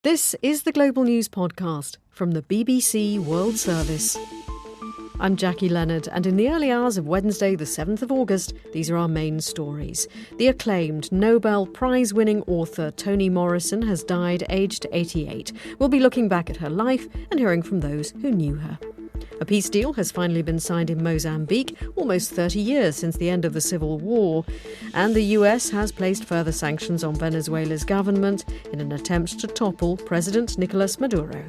This is the Global News Podcast from the BBC World Service. I'm Jackie Leonard, and in the early hours of Wednesday, the 7th of August, these are our main stories. The acclaimed Nobel Prize-winning author Toni Morrison has died aged 88. We'll be looking back at her life and hearing from those who knew her. A peace deal has finally been signed in Mozambique, almost 30 years since the end of the civil war. And the US has placed further sanctions on Venezuela's government in an attempt to topple President Nicolas Maduro.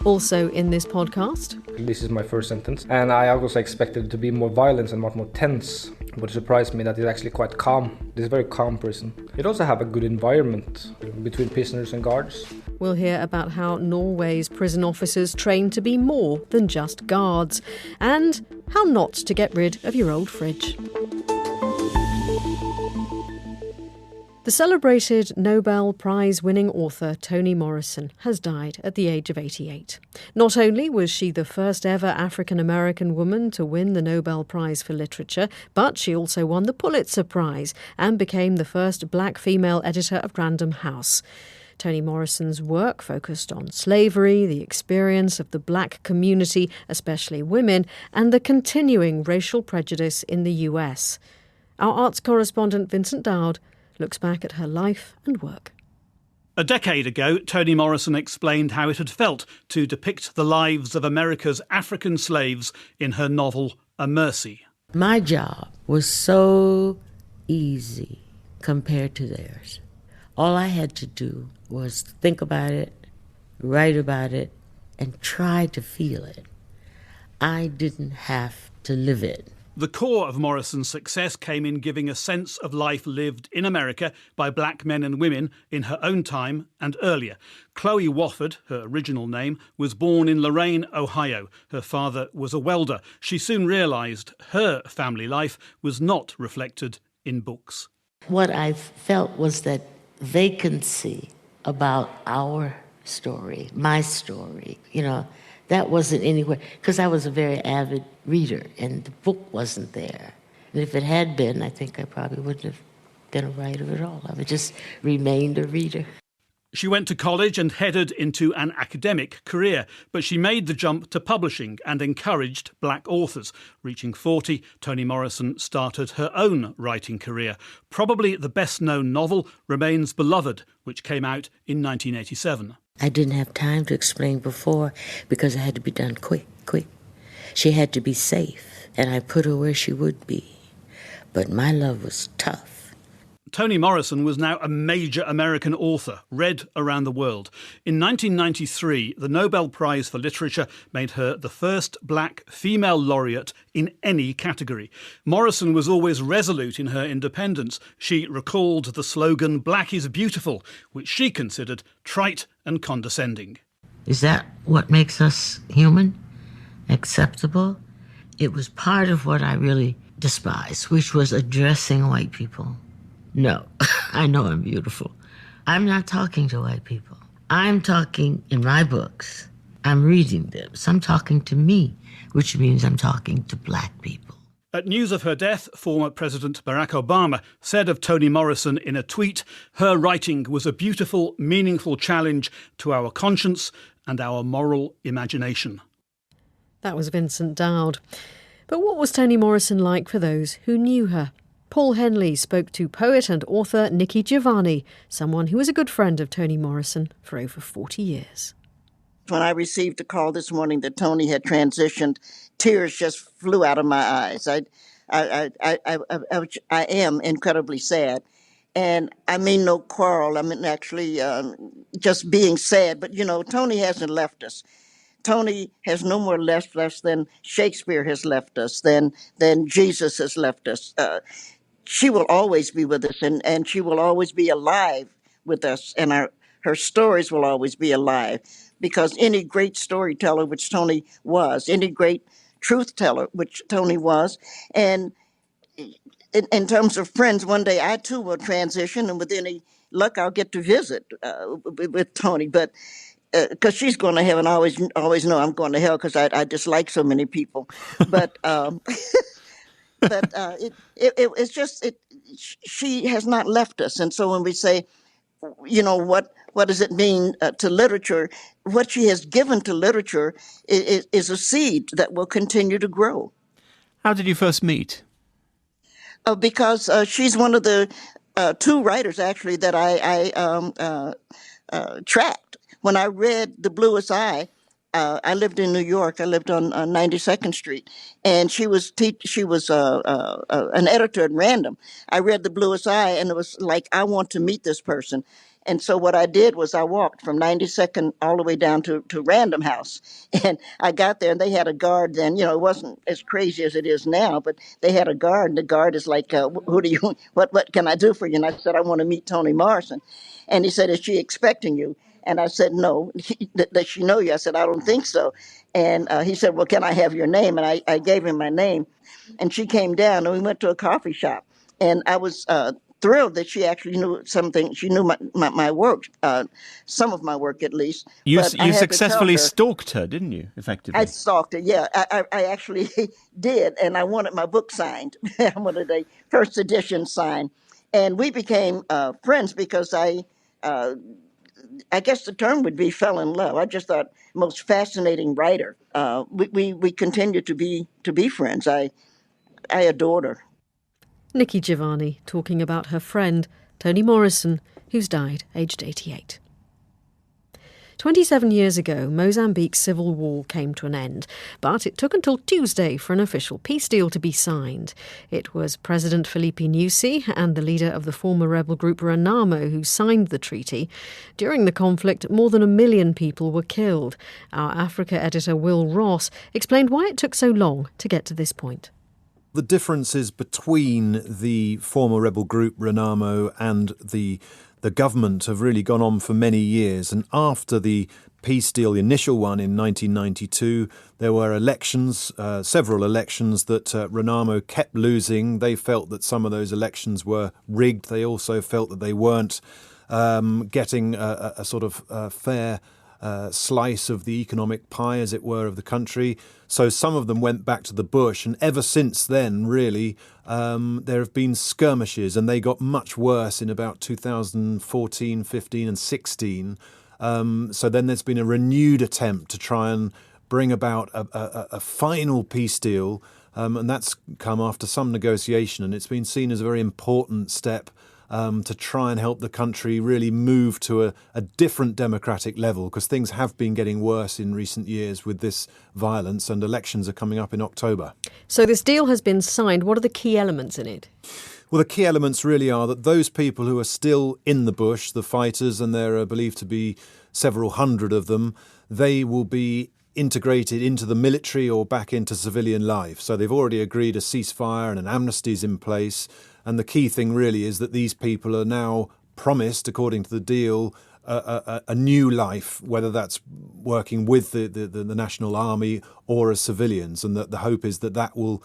Also in this podcast... This is my first sentence, and I also expected it to be more violent and much more tense, but it surprised me that it's actually quite calm. It's a very calm prison. It also have a good environment between prisoners and guards. We'll hear about how Norway's prison officers train to be more than just guards, and how not to get rid of your old fridge. The celebrated Nobel Prize-winning author Toni Morrison has died at the age of 88. Not only was she the first ever African-American woman to win the Nobel Prize for Literature, but she also won the Pulitzer Prize and became the first black female editor of Random House. Toni Morrison's work focused on slavery, the experience of the black community, especially women, and the continuing racial prejudice in the US. Our arts correspondent Vincent Dowd looks back at her life and work. A decade ago, Toni Morrison explained how it had felt to depict the lives of America's African slaves in her novel A Mercy. My job was so easy compared to theirs. All I had to do was think about it, write about it, and try to feel it. I didn't have to live it. The core of Morrison's success came in giving a sense of life lived in America by black men and women in her own time and earlier. Chloe Wofford, her original name, was born in Lorain, Ohio. Her father was a welder. She soon realised her family life was not reflected in books. What I felt was that vacancy about our story, my story, that wasn't anywhere, because I was a very avid reader, and the book wasn't there. And if it had been, I think I probably wouldn't have been a writer at all. I would just remained a reader. She went to college and headed into an academic career, but she made the jump to publishing and encouraged black authors. Reaching 40, Toni Morrison started her own writing career. Probably the best-known novel remains Beloved, which came out in 1987. I didn't have time to explain before because it had to be done quick. She had to be safe, and I put her where she would be. But my love was tough. Toni Morrison was now a major American author, read around the world. In 1993, the Nobel Prize for Literature made her the first black female laureate in any category. Morrison was always resolute in her independence. She recalled the slogan, "Black is beautiful," which she considered trite and condescending. Is that what makes us human? Acceptable? It was part of what I really despised, which was addressing white people. No, I know I'm beautiful. I'm not talking to white people. I'm talking in my books. I'm reading them. So I'm talking to me, which means I'm talking to black people. At news of her death, former President Barack Obama said of Toni Morrison in a tweet, "Her writing was a beautiful, meaningful challenge to our conscience and our moral imagination." That was Vincent Dowd. But what was Toni Morrison like for those who knew her? Paul Henley spoke to poet and author Nikki Giovanni, someone who was a good friend of Toni Morrison for over 40 years. When I received a call this morning that Toni had transitioned, tears just flew out of my eyes. I am incredibly sad. And I mean no quarrel. I mean actually just being sad. But, Toni hasn't left us. Toni has no more left us than Shakespeare has left us, than Jesus has left us. She will always be with us, and she will always be alive with us, and her stories will always be alive, because any great storyteller, which Toni was, any great truth teller, which Toni was, and in terms of friends, one day I too will transition, and with any luck I'll get to visit with Toni, but because she's going to heaven, I always know I'm going to hell because I dislike so many people, but it's just she has not left us. And so when we say what does it mean to literature? What she has given to literature is a seed that will continue to grow. How did you first meet? Because she's one of the two writers, actually, that I tracked. When I read The Bluest Eye, I lived in New York. I lived on 92nd Street, and she was an editor at Random. I read The Bluest Eye, and it was like, I want to meet this person. And so what I did was I walked from 92nd all the way down to Random House. And I got there, and they had a guard then. It wasn't as crazy as it is now, but they had a guard, and the guard is like, what can I do for you? And I said, I want to meet Toni Morrison. And he said, is she expecting you? And I said, no. Does she know you? I said, I don't think so. And he said, well, can I have your name? And I gave him my name. And she came down, and we went to a coffee shop. And I was thrilled that she actually knew something. She knew my work, some of my work at least. You But I had to successfully tell her- stalked her, didn't you, effectively? I stalked her, yeah. I actually did, and I wanted my book signed. I wanted a first edition signed. And we became friends because I guess the term would be fell in love. I just thought most fascinating writer. We continue to be friends. I adored her. Nikki Giovanni talking about her friend, Toni Morrison, who's died aged 88. 27 years ago, Mozambique's civil war came to an end, but it took until Tuesday for an official peace deal to be signed. It was President Filipe Nyusi and the leader of the former rebel group Renamo who signed the treaty. During the conflict, more than 1 million people were killed. Our Africa editor Will Ross explained why it took so long to get to this point. The differences between the former rebel group Renamo and the government have really gone on for many years. And after the peace deal, the initial one in 1992, there were elections, several elections that Renamo kept losing. They felt that some of those elections were rigged. They also felt that they weren't getting a sort of fair slice of the economic pie, as it were, of the country. So some of them went back to the bush, and ever since then, really, there have been skirmishes, and they got much worse in about 2014, 15 and 16. So then there's been a renewed attempt to try and bring about a final peace deal, and that's come after some negotiation, and it's been seen as a very important step to try and help the country really move to a different democratic level, because things have been getting worse in recent years with this violence, and elections are coming up in October. So this deal has been signed. What are the key elements in it? Well, the key elements really are that those people who are still in the bush, the fighters, and there are believed to be several hundred of them, they will be integrated into the military or back into civilian life. So they've already agreed a ceasefire and an amnesty is in place. And the key thing really is that these people are now promised, according to the deal, a new life, whether that's working with the National Army or as civilians. And that the hope is that that will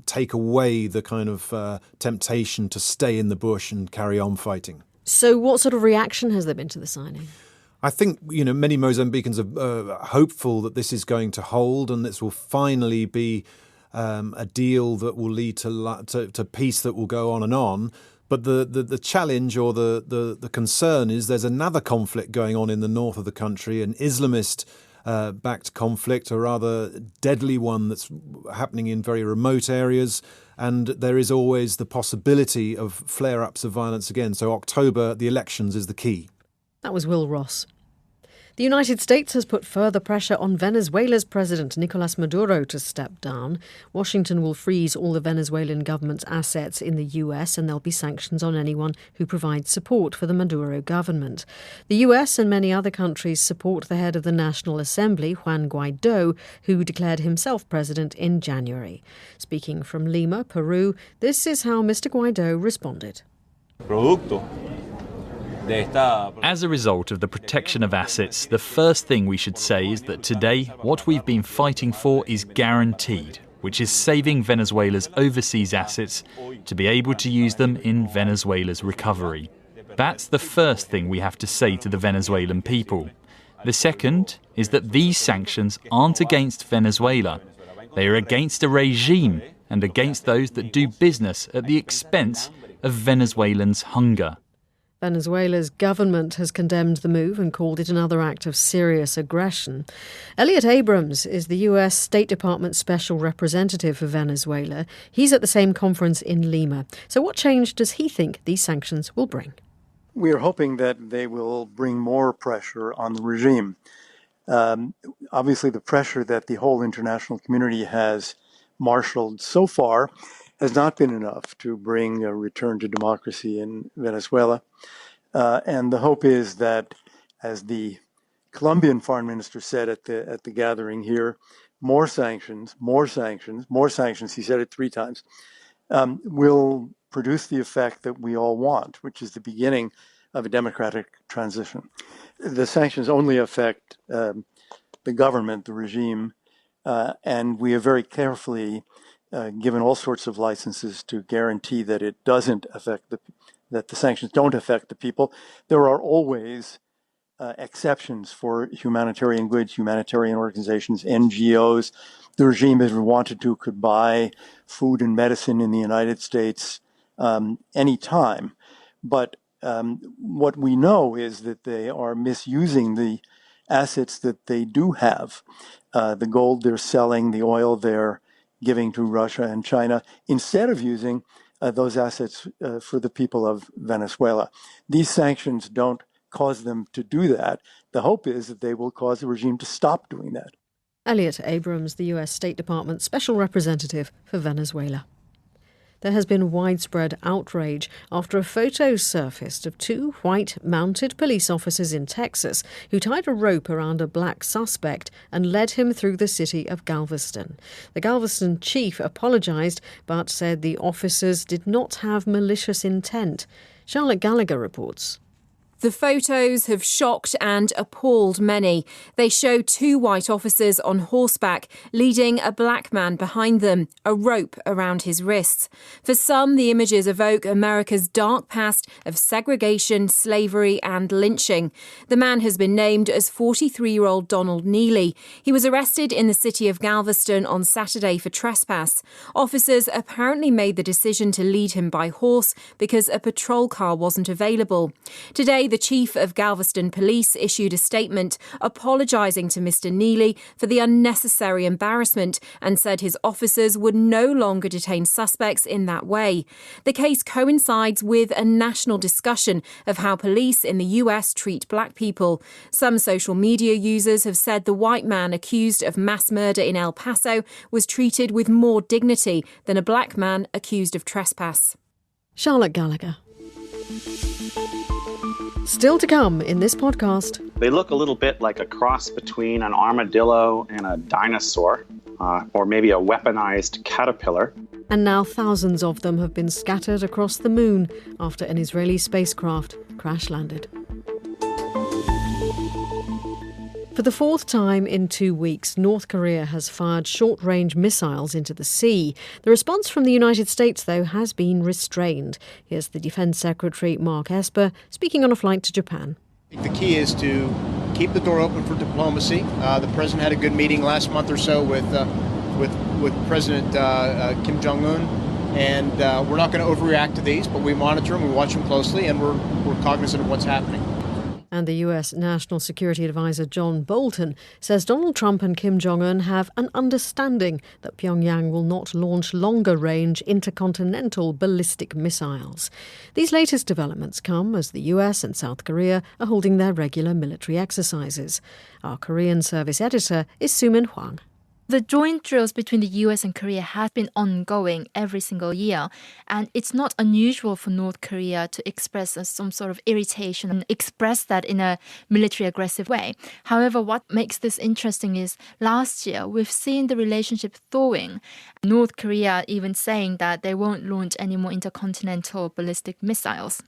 take away the kind of temptation to stay in the bush and carry on fighting. So what sort of reaction has there been to the signing? I think, many Mozambicans are hopeful that this is going to hold and this will finally be a deal that will lead to peace that will go on and on. But the challenge or the concern is there's another conflict going on in the north of the country, an Islamist backed conflict, a rather deadly one that's happening in very remote areas. And there is always the possibility of flare-ups of violence again. So October, the elections, is the key. That was Will Ross. The United States has put further pressure on Venezuela's President Nicolas Maduro to step down. Washington will freeze all the Venezuelan government's assets in the US, and there'll be sanctions on anyone who provides support for the Maduro government. The US and many other countries support the head of the National Assembly, Juan Guaido, who declared himself president in January. Speaking from Lima, Peru, this is how Mr. Guaido responded. As a result of the protection of assets, the first thing we should say is that today what we've been fighting for is guaranteed, which is saving Venezuela's overseas assets to be able to use them in Venezuela's recovery. That's the first thing we have to say to the Venezuelan people. The second is that these sanctions aren't against Venezuela. They are against a regime and against those that do business at the expense of Venezuelans' hunger. Venezuela's government has condemned the move and called it another act of serious aggression. Elliot Abrams is the US State Department Special Representative for Venezuela. He's at the same conference in Lima. So what change does he think these sanctions will bring? We are hoping that they will bring more pressure on the regime. Obviously, the pressure that the whole international community has marshaled so far has not been enough to bring a return to democracy in Venezuela. And the hope is that, as the Colombian foreign minister said at the gathering here, more sanctions, he said it 3 times, will produce the effect that we all want, which is the beginning of a democratic transition. The sanctions only affect the government, the regime, and we have very carefully given all sorts of licenses to guarantee that it doesn't affect that the sanctions don't affect the people. There are always exceptions for humanitarian goods, humanitarian organizations, NGOs. The regime, if it wanted to, could buy food and medicine in the United States anytime. But what we know is that they are misusing the assets that they do have, the gold they're selling, the oil they're giving to Russia and China, instead of using those assets for the people of Venezuela. These sanctions don't cause them to do that. The hope is that they will cause the regime to stop doing that. Elliot Abrams, the US State Department Special Representative for Venezuela. There has been widespread outrage after a photo surfaced of 2 white mounted police officers in Texas who tied a rope around a black suspect and led him through the city of Galveston. The Galveston chief apologised but said the officers did not have malicious intent. Charlotte Gallagher reports. The photos have shocked and appalled many. They show 2 white officers on horseback leading a black man behind them, a rope around his wrists. For some, the images evoke America's dark past of segregation, slavery and lynching. The man has been named as 43-year-old Donald Neely. He was arrested in the city of Galveston on Saturday for trespass. Officers apparently made the decision to lead him by horse because a patrol car wasn't available. Today, the chief of Galveston Police issued a statement apologising to Mr. Neely for the unnecessary embarrassment and said his officers would no longer detain suspects in that way. The case coincides with a national discussion of how police in the US treat black people. Some social media users have said the white man accused of mass murder in El Paso was treated with more dignity than a black man accused of trespass. Charlotte Gallagher. Still to come in this podcast. They look a little bit like a cross between an armadillo and a dinosaur, or maybe a weaponized caterpillar. And now thousands of them have been scattered across the moon after an Israeli spacecraft crash-landed. For the 4th time in 2 weeks, North Korea has fired short-range missiles into the sea. The response from the United States, though, has been restrained. Here's the Defense Secretary Mark Esper speaking on a flight to Japan. The key is to keep the door open for diplomacy. The president had a good meeting last month or so with President Kim Jong-un, and we're not going to overreact to these, but we monitor them, we watch them closely, and we're cognizant of what's happening. And the US National Security Advisor John Bolton says Donald Trump and Kim Jong-un have an understanding that Pyongyang will not launch longer-range intercontinental ballistic missiles. These latest developments come as the US and South Korea are holding their regular military exercises. Our Korean service editor is Sumin Hwang. The joint drills between the US and Korea have been ongoing every single year, and it's not unusual for North Korea to express some sort of irritation and express that in a military aggressive way. However, what makes this interesting is last year we've seen the relationship thawing. North Korea even saying that they won't launch any more intercontinental ballistic missiles.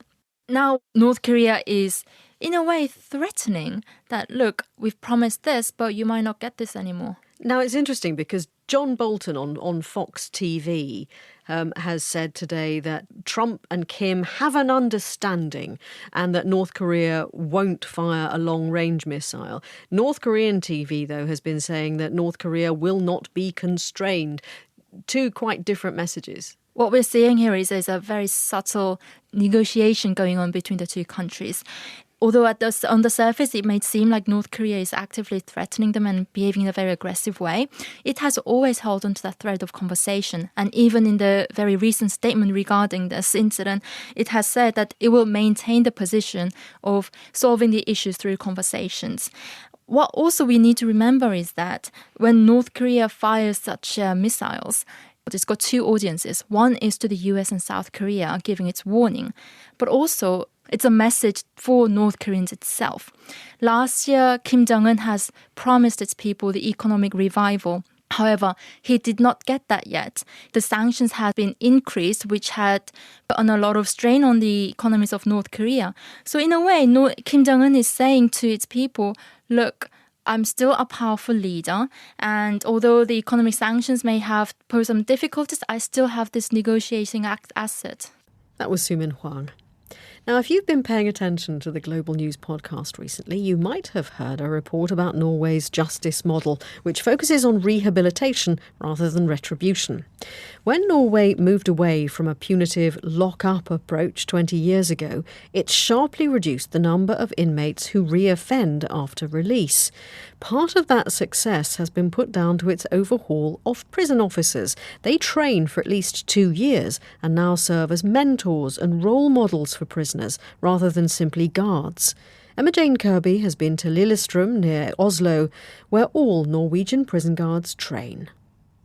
Now, North Korea is in a way threatening that, look, we've promised this, but you might not get this anymore. Now, it's interesting because John Bolton on Fox TV has said today that Trump and Kim have an understanding and that North Korea won't fire a long-range missile. North Korean TV, though, has been saying that North Korea will not be constrained. 2 quite different messages. What we're seeing here is a very subtle negotiation going on between the two countries. Although on the surface it may seem like North Korea is actively threatening them and behaving in a very aggressive way, it has always held onto that thread of conversation. And even in the very recent statement regarding this incident, it has said that it will maintain the position of solving the issues through conversations. What also we need to remember is that when North Korea fires such missiles, it's got two audiences. One is to the US and South Korea, giving its warning, but also it's a message for North Koreans itself. Last year, Kim Jong-un has promised its people the economic revival. However, he did not get that yet. The sanctions had been increased, which had put on a lot of strain on the economies of North Korea. So in a way, Kim Jong-un is saying to its people, look, I'm still a powerful leader, and although the economic sanctions may have posed some difficulties, I still have this negotiating asset. That was Sumin Hwang. Now, if you've been paying attention to the Global News podcast recently, you might have heard a report about Norway's justice model, which focuses on rehabilitation rather than retribution. When Norway moved away from a punitive lock-up approach 20 years ago, it sharply reduced the number of inmates who reoffend after release. Part of that success has been put down to its overhaul of prison officers. They train for at least 2 years and now serve as mentors and role models for prisoners rather than simply guards. Emma Jane Kirby has been to Lillestrøm near Oslo, where all Norwegian prison guards train.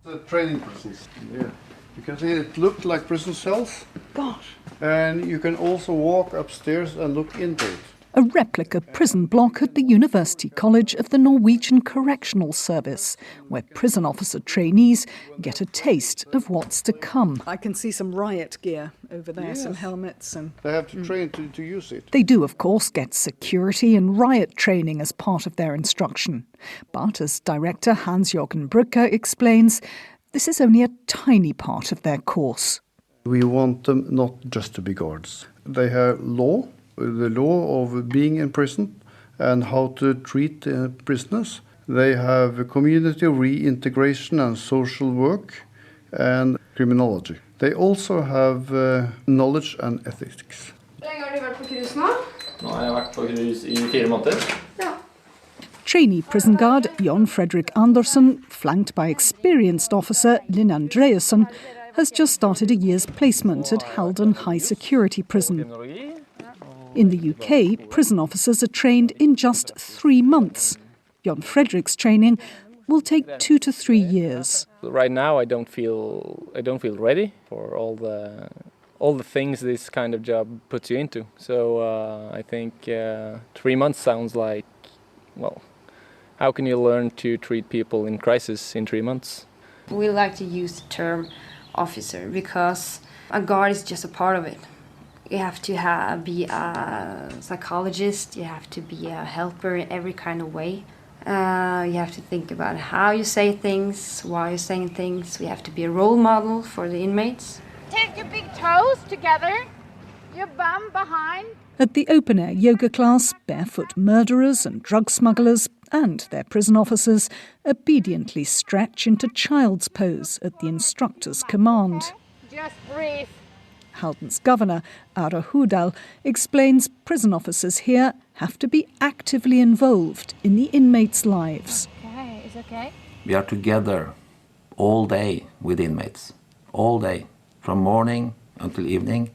The training prisons, yeah. You can see it looked like prison cells. Gosh. And you can also walk upstairs and look into it. A replica prison block at the University College of the Norwegian Correctional Service, where prison officer trainees get a taste of what's to come. I can see some riot gear over there, yes. Some helmets. And they have to train to use it. They do, of course, get security and riot training as part of their instruction. But as director Hans-Jørgen Brücke explains, this is only a tiny part of their course. We want them not just to be guards. They have law. The law of being in prison and how to treat prisoners. They have community reintegration and social work and criminology. They also have knowledge and ethics. Trainee prison guard Jon Fredrik Andersen, flanked by experienced officer Linn Andreasen, has just started a year's placement at Halden High Security Prison. In the UK, prison officers are trained in just 3 months. Jon Fredrik's training will take 2 to 3 years. Right now, I don't feel ready for all the things this kind of job puts you into. So I think 3 months sounds like, well, how can you learn to treat people in crisis in 3 months? We like to use the term officer because a guard is just a part of it. You have to be a psychologist, you have to be a helper in every kind of way. You have to think about how you say things, why you're saying things. We have to be a role model for the inmates. Take your big toes together, your bum behind. At the open-air yoga class, barefoot murderers and drug smugglers and their prison officers obediently stretch into child's pose at the instructor's command. Just breathe. Halden's governor, Are Hudal, explains prison officers here have to be actively involved in the inmates' lives. Okay, is okay? We are together all day with inmates, all day, from morning until evening.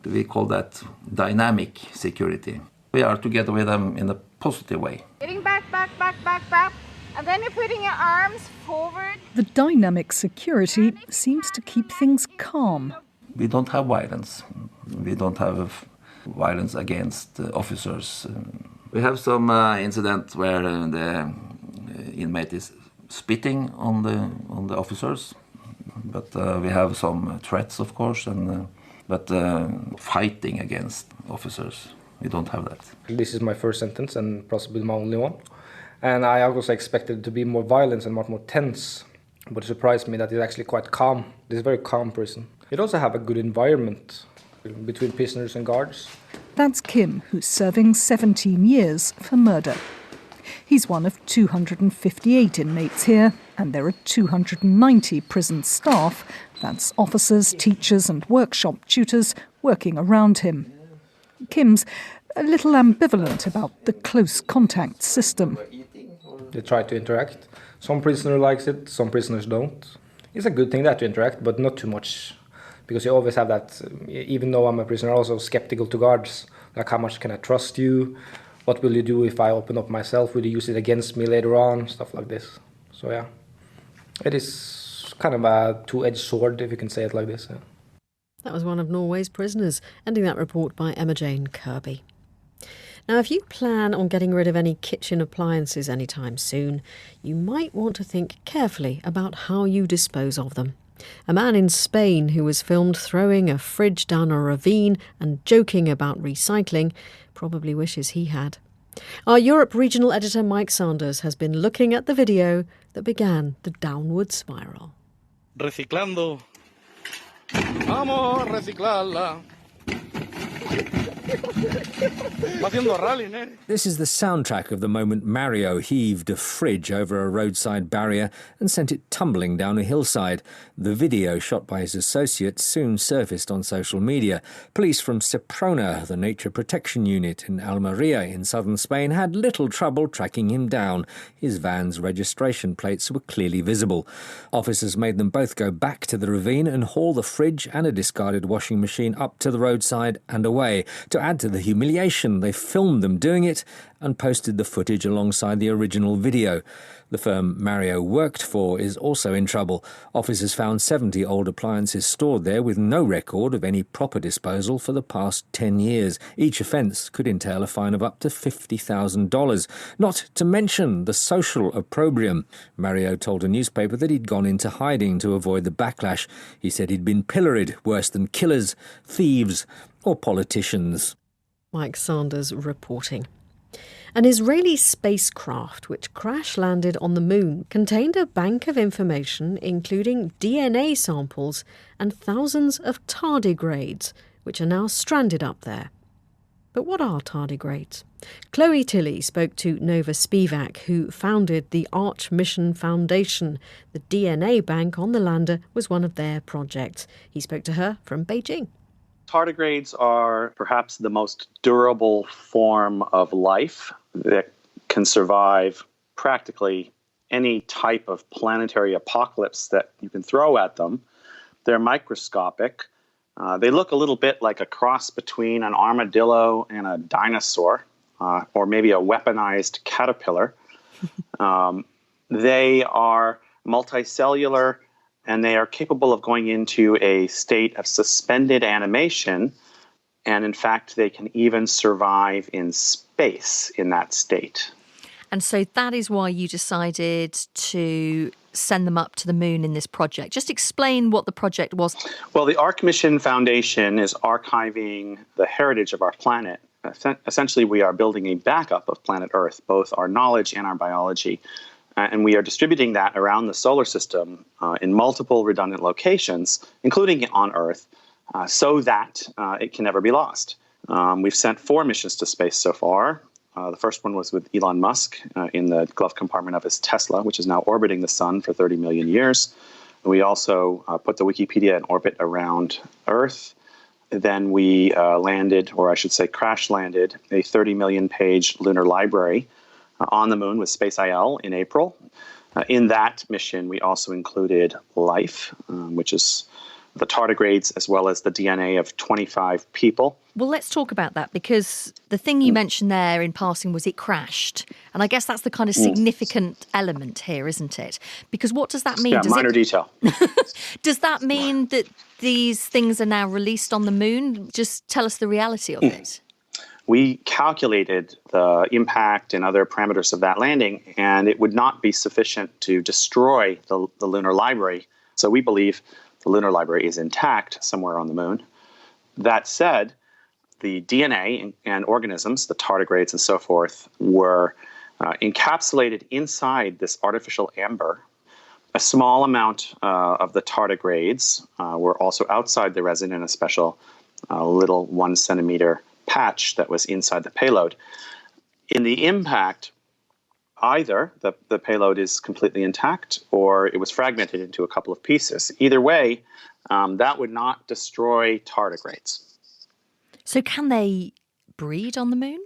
We call that dynamic security. We are together with them in a positive way. Getting back, and then you're putting your arms forward. The dynamic security seems to keep things calm. We don't have violence. We don't have violence against officers. We have some incident where the inmate is spitting on the officers, but we have some threats, of course, but fighting against officers, we don't have that. This is my first sentence and possibly my only one. And I also expected it to be more violent and much more tense, but it surprised me that it's actually quite calm. It's a very calm prison. It also have a good environment between prisoners and guards. That's Kim, who's serving 17 years for murder. He's one of 258 inmates here, and there are 290 prison staff, that's officers, teachers and workshop tutors, working around him. Kim's a little ambivalent about the close contact system. They try to interact. Some prisoner likes it, some prisoners don't. It's a good thing that you interact, but not too much. Because you always have that, even though I'm a prisoner, also skeptical to guards. Like, how much can I trust you? What will you do if I open up myself? Will you use it against me later on? Stuff like this. So yeah, it is kind of a two-edged sword, if you can say it like this. Yeah. That was one of Norway's prisoners, ending that report by Emma-Jane Kirby. Now, if you plan on getting rid of any kitchen appliances anytime soon, you might want to think carefully about how you dispose of them. A man in Spain who was filmed throwing a fridge down a ravine and joking about recycling probably wishes he had. Our Europe regional editor Mike Sanders has been looking at the video that began the downward spiral. Reciclando. Vamos a reciclarla. This is the soundtrack of the moment Mario heaved a fridge over a roadside barrier and sent it tumbling down a hillside. The video, shot by his associates, soon surfaced on social media. Police from Seprona, the Nature Protection Unit in Almeria in southern Spain, had little trouble tracking him down. His van's registration plates were clearly visible. Officers made them both go back to the ravine and haul the fridge and a discarded washing machine up to the roadside and away. To add to the humiliation, they filmed them doing it and posted the footage alongside the original video. The firm Mario worked for is also in trouble. Officers found 70 old appliances stored there with no record of any proper disposal for the past 10 years. Each offence could entail a fine of up to $50,000. Not to mention the social opprobrium. Mario told a newspaper that he'd gone into hiding to avoid the backlash. He said he'd been pilloried worse than killers, thieves or politicians. Mike Sanders reporting. An Israeli spacecraft which crash-landed on the moon contained a bank of information including DNA samples and thousands of tardigrades, which are now stranded up there. But what are tardigrades? Chloe Tilley spoke to Nova Spivak, who founded the Arch Mission Foundation. The DNA bank on the lander was one of their projects. He spoke to her from Beijing. Tardigrades are perhaps the most durable form of life that can survive practically any type of planetary apocalypse that you can throw at them. They're microscopic. They look a little bit like a cross between an armadillo and a dinosaur, or maybe a weaponized caterpillar. They are multicellular, and they are capable of going into a state of suspended animation. And in fact, they can even survive in space in that state. And so that is why you decided to send them up to the moon in this project. Just explain what the project was. Well, the Arch Mission Foundation is archiving the heritage of our planet. Essentially, we are building a backup of planet Earth, both our knowledge and our biology. And we are distributing that around the solar system in multiple redundant locations, including on Earth, so that it can never be lost. We've sent 4 missions to space so far. The first one was with Elon Musk in the glove compartment of his Tesla, which is now orbiting the sun for 30 million years. We also put the Wikipedia in orbit around Earth. Then we landed, or I should say crash landed, a 30 million page lunar library on the moon with Space IL in April. In that mission, we also included life, which is the tardigrades as well as the DNA of 25 people. Well, let's talk about that, because the thing you mentioned there in passing was it crashed. And I guess that's the kind of significant element here, isn't it? Because what does that mean? Yeah, minor detail. Does that mean that these things are now released on the moon? Just tell us the reality of it. We calculated the impact and other parameters of that landing, and it would not be sufficient to destroy the lunar library. So we believe the lunar library is intact somewhere on the moon. That said, the DNA and organisms, the tardigrades and so forth, were encapsulated inside this artificial amber. A small amount of the tardigrades were also outside the resin in a special little 1 centimeter patch that was inside the payload. In the impact, either the payload is completely intact or it was fragmented into a couple of pieces. Either way, that would not destroy tardigrades. So can they breed on the moon?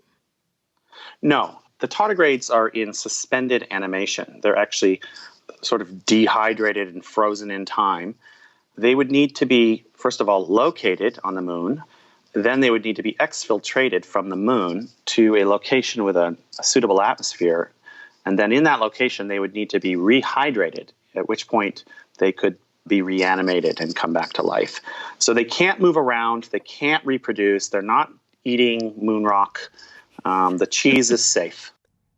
No, the tardigrades are in suspended animation. They're actually sort of dehydrated and frozen in time. They would need to be, first of all, located on the moon. Then they would need to be exfiltrated from the moon to a location with a suitable atmosphere. And then in that location, they would need to be rehydrated, at which point they could be reanimated and come back to life. So they can't move around. They can't reproduce. They're not eating moon rock. The cheese is safe.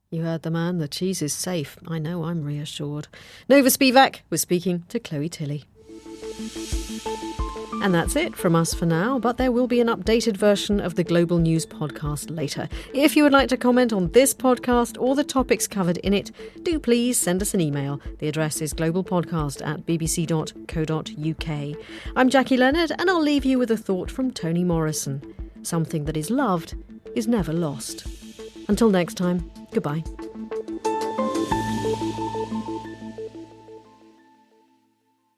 You heard the man. The cheese is safe. I know, I'm reassured. Nova Spivak was speaking to Chloe Tilley. And that's it from us for now, but there will be an updated version of the Global News podcast later. If you would like to comment on this podcast or the topics covered in it, do please send us an email. The address is globalpodcast@bbc.co.uk. I'm Jackie Leonard, and I'll leave you with a thought from Toni Morrison. Something that is loved is never lost. Until next time, goodbye.